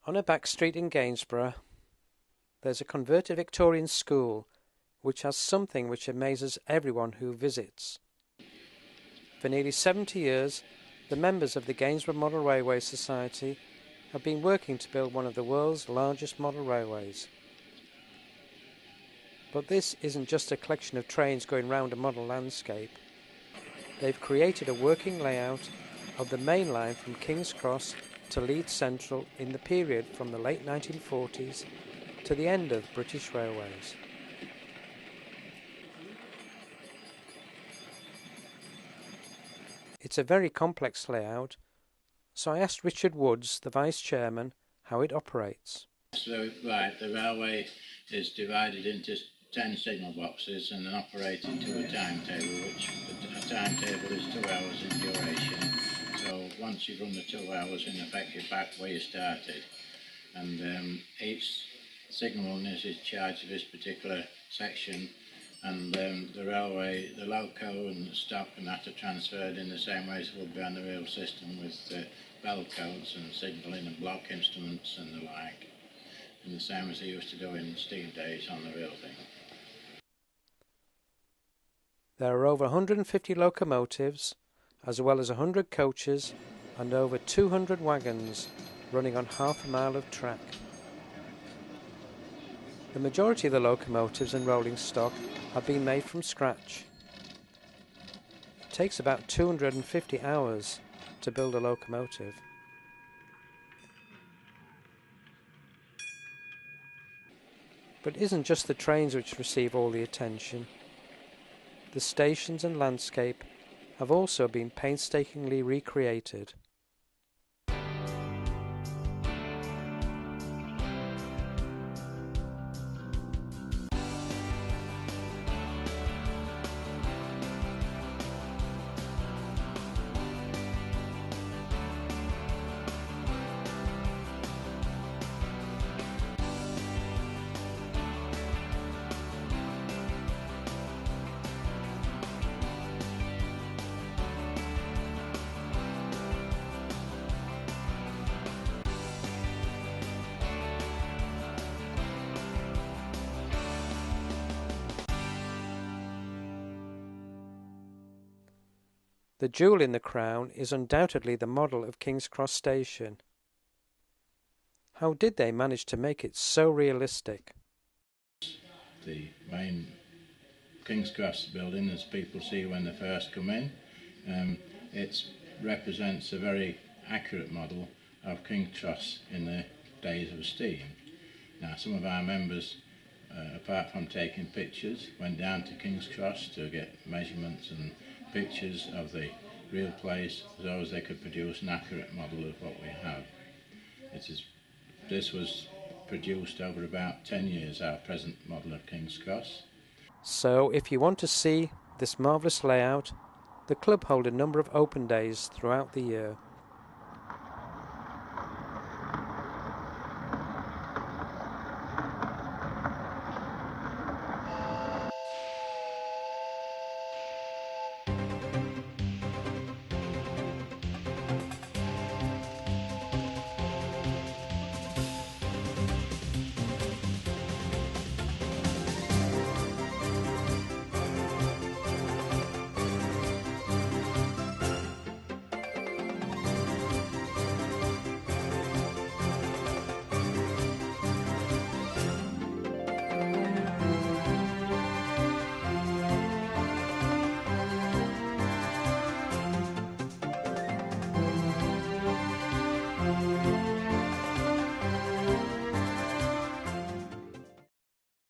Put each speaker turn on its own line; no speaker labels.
On a back street in Gainsborough, there's a converted Victorian school which has something which amazes everyone who visits. For nearly 70 years, the members of the Gainsborough Model Railway Society have been working to build one of the world's largest model railways. But this isn't just a collection of trains going round a model landscape. They've created a working layout of the main line from King's Cross to Leeds Central in the period from the late 1940s to the end of British Railways. It's a very complex layout, so I asked Richard Woods, the Vice Chairman, how it operates.
So, right, the railway is divided into 10 signal boxes and then operated to a timetable, which a timetable is 2 hours in duration. So once you've run the 2 hours, in effect you're back where you started. And each signalman is charged of this particular section, and the railway, the loco and the stop and that are transferred in the same way as it would be on the rail system, with bell codes and signalling and block instruments and the like, and the same as they used to do in steam days on the rail thing.
There are over 150 locomotives, as well as 100 coaches and over 200 wagons running on half a mile of track. The majority of the locomotives and rolling stock have been made from scratch. It takes about 250 hours to build a locomotive. But it isn't just the trains which receive all the attention. The stations and landscape have also been painstakingly recreated. The jewel in the crown is undoubtedly the model of King's Cross Station. How did they manage to make it so realistic?
The main King's Cross building, as people see when they first come in, it represents a very accurate model of King's Cross in the days of steam. Now, some of our members, apart from taking pictures, went down to King's Cross to get measurements and pictures of the real place, so as they could produce an accurate model of what we have. This was produced over about 10 years, our present model of King's Cross.
So if you want to see this marvellous layout, the club hold a number of open days throughout the year.